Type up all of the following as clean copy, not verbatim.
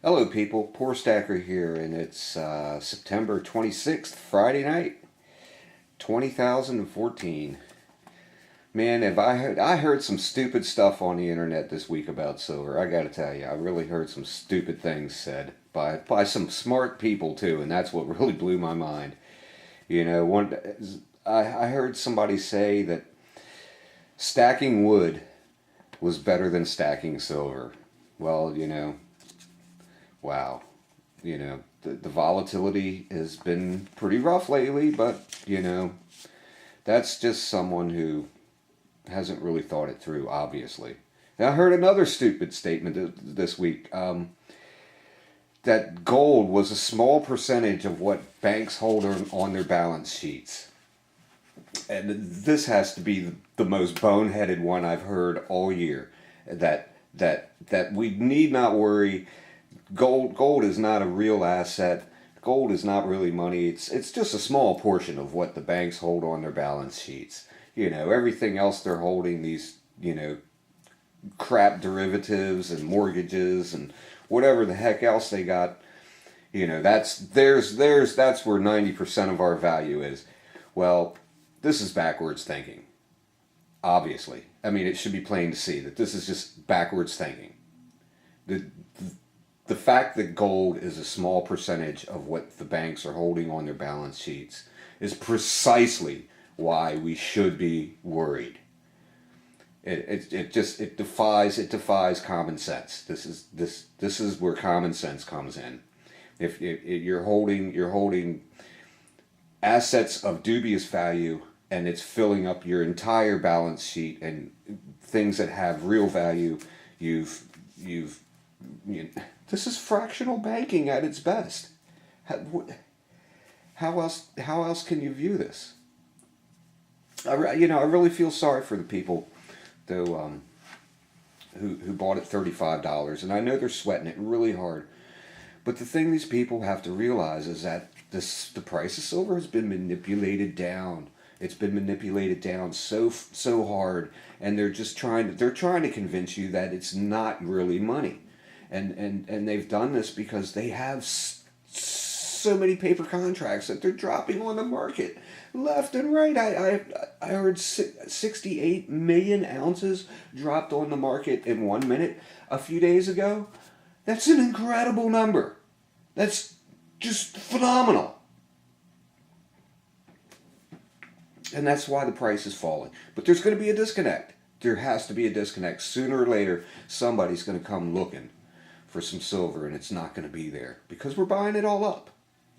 Hello, people. Poor Stacker here, and it's September 26th, Friday night, 2014. Man, have I heard some stupid stuff on the internet this week about silver. I got to tell you, I really heard some stupid things said by some smart people too, and that's what really blew my mind. I heard somebody say that stacking wood was better than stacking silver. Well, wow. The volatility has been pretty rough lately, but, that's just someone who hasn't really thought it through, obviously. And I heard another stupid statement this week that gold was a small percentage of what banks hold on their balance sheets. And this has to be the most boneheaded one I've heard all year. That we need not worry. Gold is not a real asset. Gold is not really money. It's just a small portion of what the banks hold on their balance sheets. Everything else they're holding, these, crap derivatives and mortgages and whatever the heck else they got, that's where 90% of our value is. Well, this is backwards thinking. Obviously. I mean, it should be plain to see that this is just backwards thinking. The fact that gold is a small percentage of what the banks are holding on their balance sheets is precisely why we should be worried. It defies common sense. This is where common sense comes in. If you're holding assets of dubious value and it's filling up your entire balance sheet and things that have real value, this is fractional banking at its best. How else can you view this? I really feel sorry for the people, though, who bought it $35, and I know they're sweating it really hard. But the thing these people have to realize is that the price of silver has been manipulated down. It's been manipulated down so hard, and they're trying to convince you that it's not really money. And they've done this because they have so many paper contracts that they're dropping on the market left and right. I heard 68 million ounces dropped on the market in 1 minute a few days ago. That's an incredible number. That's just phenomenal. And that's why the price is falling. But there's going to be a disconnect. There has to be a disconnect. Sooner or later, somebody's going to come looking for some silver, and it's not going to be there because we're buying it all up.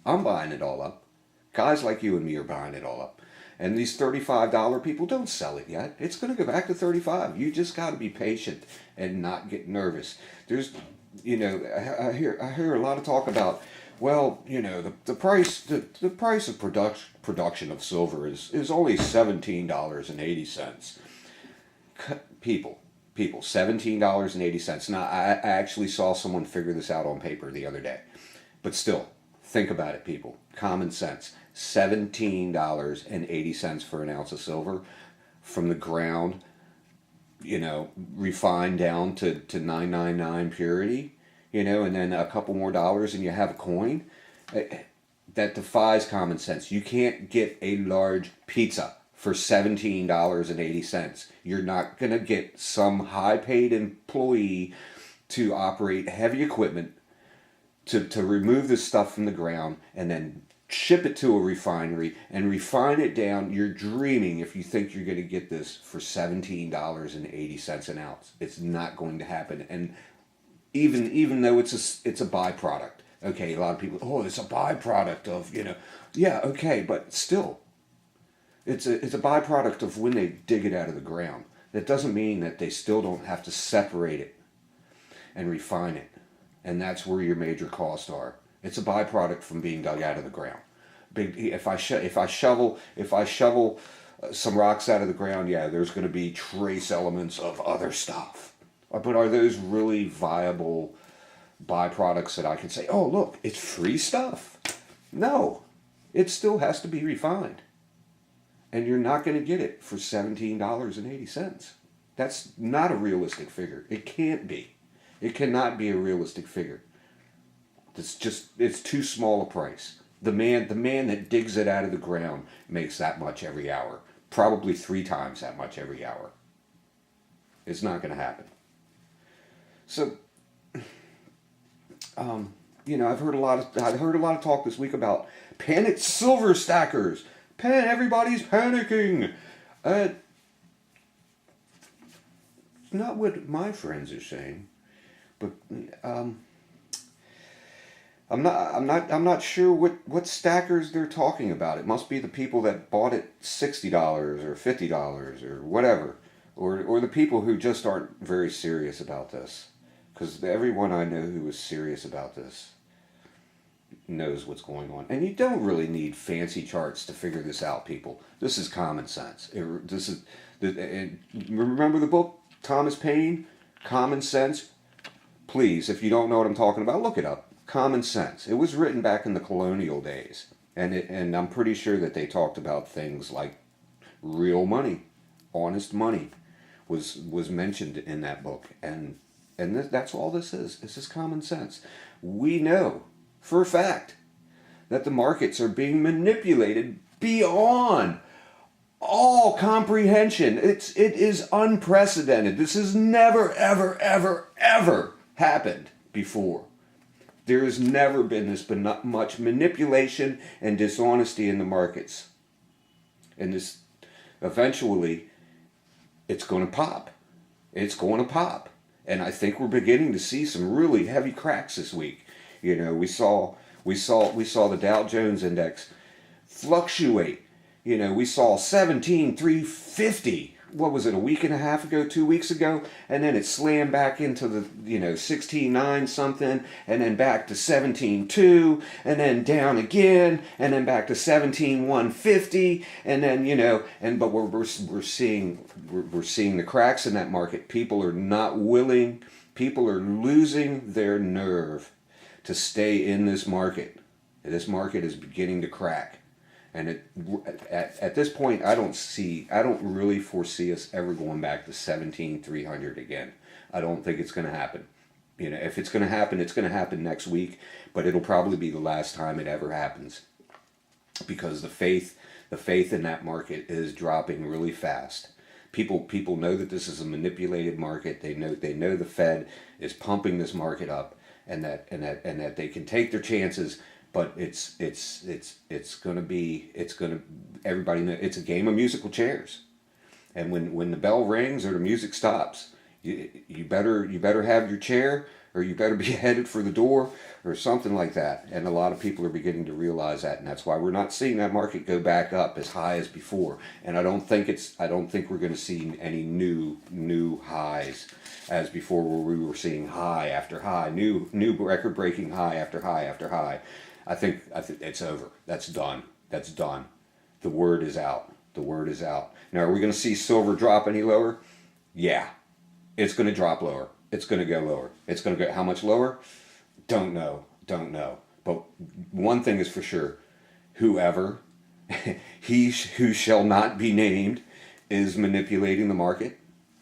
I'm buying it all up. Guys like you and me are buying it all up. And these $35 people, don't sell it yet. It's going to go back to 35. You just got to be patient and not get nervous. There's, I hear a lot of talk about, well, the price of production of silver is only $17.80. People, $17.80. Now, I actually saw someone figure this out on paper the other day. But still, think about it, people. Common sense. $17.80 for an ounce of silver from the ground, refined down to 999 purity, and then a couple more dollars and you have a coin. That defies common sense. You can't get a large pizza for $17.80. You're not going to get some high-paid employee to operate heavy equipment to remove this stuff from the ground and then ship it to a refinery and refine it down. You're dreaming if you think you're going to get this for $17.80 an ounce. It's not going to happen. And even though it's a byproduct. Okay, a lot of people, it's a byproduct of, yeah, okay, but still, it's a byproduct of when they dig it out of the ground. That doesn't mean that they still don't have to separate it and refine it. And that's where your major costs are. It's a byproduct from being dug out of the ground. If I shovel some rocks out of the ground, yeah, there's going to be trace elements of other stuff. But are those really viable byproducts that I can say, oh, look, it's free stuff? No, it still has to be refined. And you're not going to get it for $17.80. That's not a realistic figure. It can't be. It cannot be a realistic figure. It's too small a price. The man that digs it out of the ground makes that much every hour. Probably 3 times that much every hour. It's not going to happen. So, I've heard a lot of talk this week about panicked silver stackers. Everybody's panicking. It's not what my friends are saying, but I'm not sure what stackers they're talking about. It must be the people that bought it $60 or $50 or whatever, or the people who just aren't very serious about this. Because everyone I know who is serious about this knows what's going on. And you don't really need fancy charts to figure this out, people. This is common sense. Remember the book, Thomas Paine, Common Sense? Please, if you don't know what I'm talking about, look it up. Common Sense. It was written back in the colonial days. And I'm pretty sure that they talked about things like real money, honest money was mentioned in that book. And that's all this is. This is common sense. We know for a fact that the markets are being manipulated beyond all comprehension. It is unprecedented. This has never, ever, ever, ever happened before. There has never been this much manipulation and dishonesty in the markets. And this, eventually, it's going to pop. It's going to pop. And I think we're beginning to see some really heavy cracks this week. We saw the Dow Jones Index fluctuate. We saw 17,350. What was it, a week and a half ago, 2 weeks ago? And then it slammed back into the 16.9 something, and then back to 17.2, and then down again, and then back to 17,150, and then but we're seeing the cracks in that market. People are not willing. People are losing their nerve to stay in this market. This market is beginning to crack. And at this point, I don't really foresee us ever going back to 17,300 again. I don't think it's going to happen. If it's going to happen, it's going to happen next week, but it'll probably be the last time it ever happens, because the faith in that market is dropping really fast. People know that this is a manipulated market. They know the Fed is pumping this market up, and that they can take their chances. But everybody knows it's a game of musical chairs, and when the bell rings or the music stops, you better have your chair, or you better be headed for the door or something like that. And a lot of people are beginning to realize that, and that's why we're not seeing that market go back up as high as before. And I don't think we're going to see any new highs as before, where we were seeing high after high, new record breaking high after high after high. I think it's over. That's done. The word is out. Now, are we going to see silver drop any lower? Yeah. It's going to drop lower. It's going to go lower. It's going to go how much lower? Don't know. But one thing is for sure. Whoever, who shall not be named, is manipulating the market.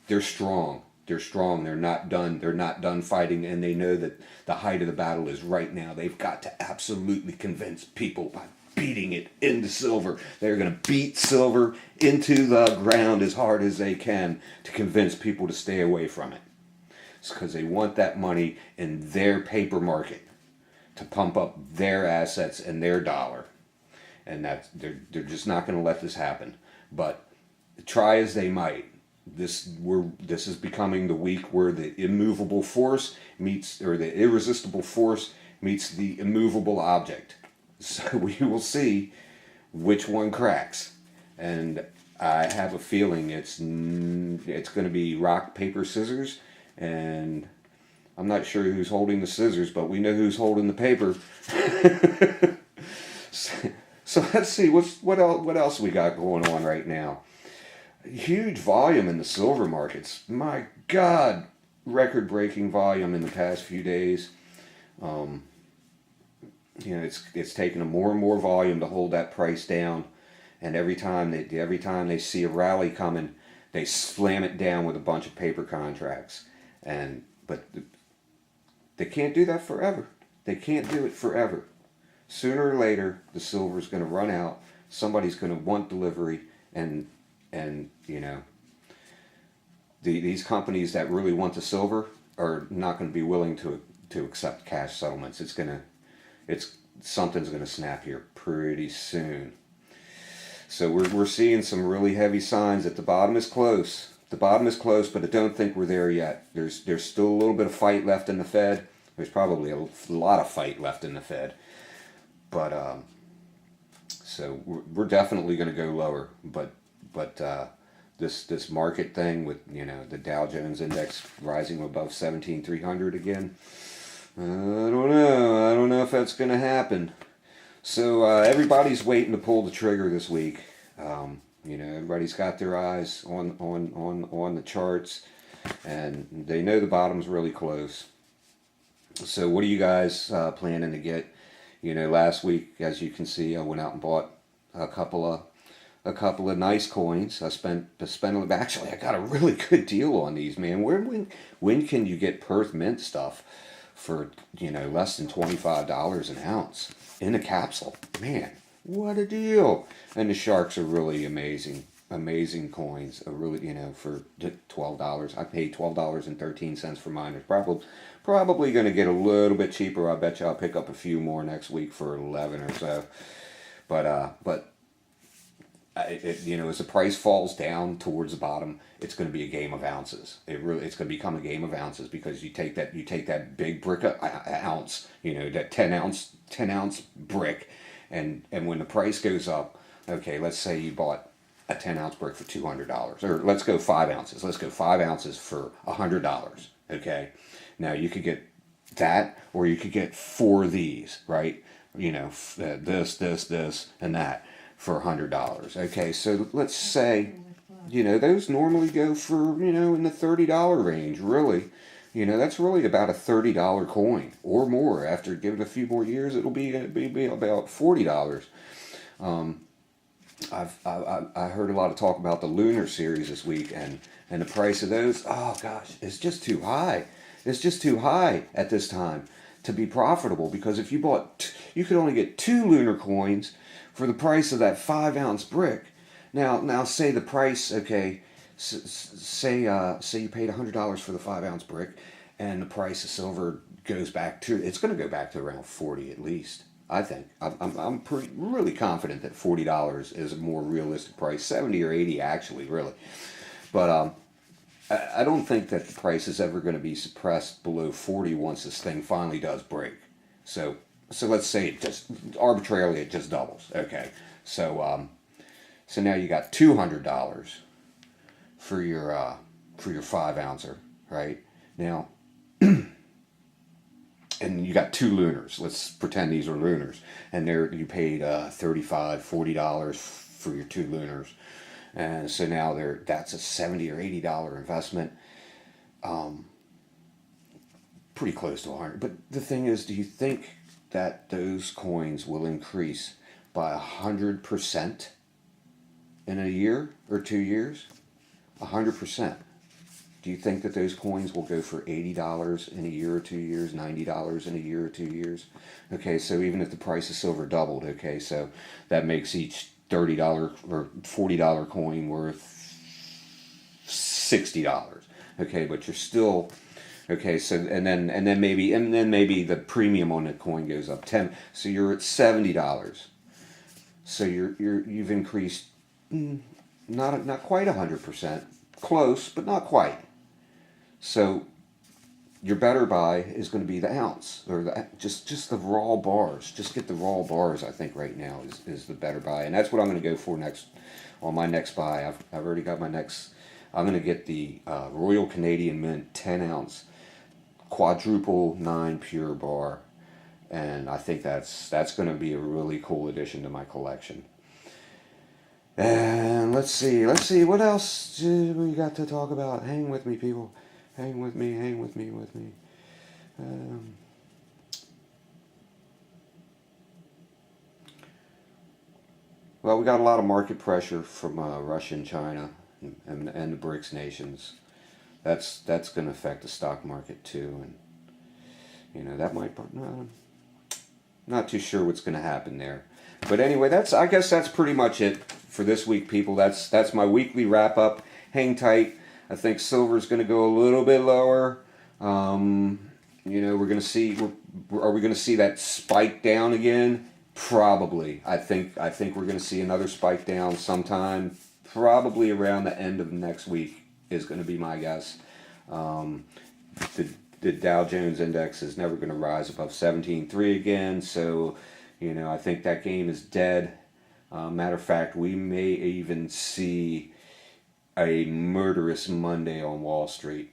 They're strong. They're not done. They're not done fighting, and they know that the height of the battle is right now. They've got to absolutely convince people by beating it into silver. They're going to beat silver into the ground as hard as they can to convince people to stay away from it. It's because they want that money in their paper market to pump up their assets and their dollar. And they're just not going to let this happen. But try as they might, this is becoming the week where the immovable force meets, or the irresistible force meets the immovable object. So we will see which one cracks, and I have a feeling it's going to be rock, paper, scissors, and I'm not sure who's holding the scissors, but we know who's holding the paper. So let's see what else we got going on right now. Huge volume in the silver markets. My God, record-breaking volume in the past few days. It's taken a more and more volume to hold that price down, and every time they see a rally coming, they slam it down with a bunch of paper contracts. But they can't do that forever. They can't do it forever. Sooner or later, the silver is going to run out. Somebody's going to want delivery, and you know, these companies that really want the silver are not going to be willing to accept cash settlements. It's something's going to snap here pretty soon. So we're seeing some really heavy signs that the bottom is close. The bottom is close, but I don't think we're there yet. There's still a little bit of fight left in the Fed. There's probably a lot of fight left in the Fed. But so we're definitely going to go lower. But this market thing with, you know, the Dow Jones Index rising above 17,300 again, I don't know if that's going to happen. So everybody's waiting to pull the trigger this week. You know, everybody's got their eyes on the charts, and they know the bottom's really close. So what are you guys planning to get? You know, last week, as you can see, I went out and bought a couple of nice coins. I spent actually, I got a really good deal on these, man. When can you get Perth Mint stuff for, you know, less than $25 an ounce in a capsule? Man, what a deal! And the sharks are really amazing coins. Really, you know, for $12, I paid $12.13 for mine. It's probably going to get a little bit cheaper. I bet you I'll pick up a few more next week for 11 or so. But you know, as the price falls down towards the bottom, it's going to be a game of ounces. It's going to become a game of ounces, because you take that big brick ounce, you know, that 10 ounce brick, and when the price goes up, okay, let's say you bought a 10 ounce brick for $200, or let's go 5 ounces. Let's go 5 ounces for $100. Okay, now you could get that, or you could get 4 of these, right? You know, this, and that for $100. Okay, so let's say, you know, those normally go for, you know, in the $30 range, really. You know, that's really about a $30 coin or more. After give it a few more years, it'll be about $40. I heard a lot of talk about the Lunar series this week, and the price of those, oh gosh, it's just too high. It's just too high at this time to be profitable, because if you you could only get 2 lunar coins for the price of that 5 ounce brick. Now say the price, okay, say you paid $100 for the 5 ounce brick, and the price of silver goes back to, it's going to go back to around 40 at least. I think I'm really confident that $40 is a more realistic price. 70 or 80 actually, really. But I don't think that the price is ever going to be suppressed below 40 once this thing finally does break. So let's say it just arbitrarily it just doubles. Okay, so now you got $200 for your 5 ouncer, right? Now, and you got 2 lunars. Let's pretend these are lunars, and you paid $35, $40 for your 2 lunars, and so now that's a $70 or $80 investment. Pretty close to 100. But the thing is, do you think that those coins will increase by 100% in a year or 2 years? 100%. Do you think that those coins will go for $80 in a year or 2 years, $90 in a year or 2 years? Okay, so even if the price of silver doubled, okay, so that makes each $30 or $40 coin worth $60. Okay, but you're still, okay, so and then maybe the premium on the coin goes up 10, so you're at $70. So you've increased not quite 100%, close but not quite. So your better buy is going to be the ounce, or just the raw bars. Just get the raw bars. I think right now is the better buy, and that's what I'm going to go for next on my next buy. I've already got my next. I'm going to get the Royal Canadian Mint 10 ounce quadruple 9 pure bar, and I think that's going to be a really cool addition to my collection. And let's see what else do we got to talk about. Hang with me, people. Hang with me. Well, we got a lot of market pressure from Russia and China and the BRICS nations. That's going to affect the stock market too, and you know that might. Not too sure what's going to happen there. But anyway, I guess that's pretty much it for this week, people. That's my weekly wrap up. Hang tight. I think silver's going to go a little bit lower. We're going to see. Are we going to see that spike down again? Probably. I think we're going to see another spike down sometime. Probably around the end of next week is going to be my guess. The Dow Jones Index is never going to rise above 17.3 again. So, I think that game is dead. Matter of fact, we may even see a murderous Monday on Wall Street.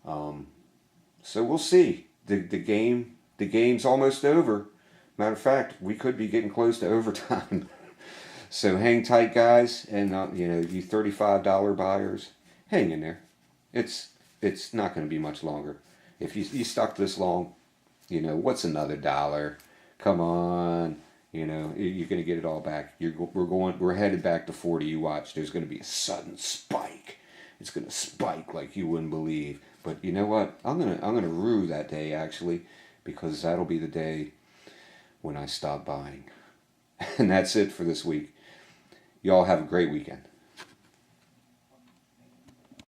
So we'll see. The game's almost over. Matter of fact, we could be getting close to overtime. So hang tight, guys, and you $35 buyers, hang in there. It's not going to be much longer. If you stuck this long, what's another dollar? Come on, you're going to get it all back. We're headed back to 40. You watch. There's going to be a sudden spike. It's going to spike like you wouldn't believe. But you know what? I'm gonna rue that day actually, because that'll be the day when I stop buying. And that's it for this week. Y'all have a great weekend.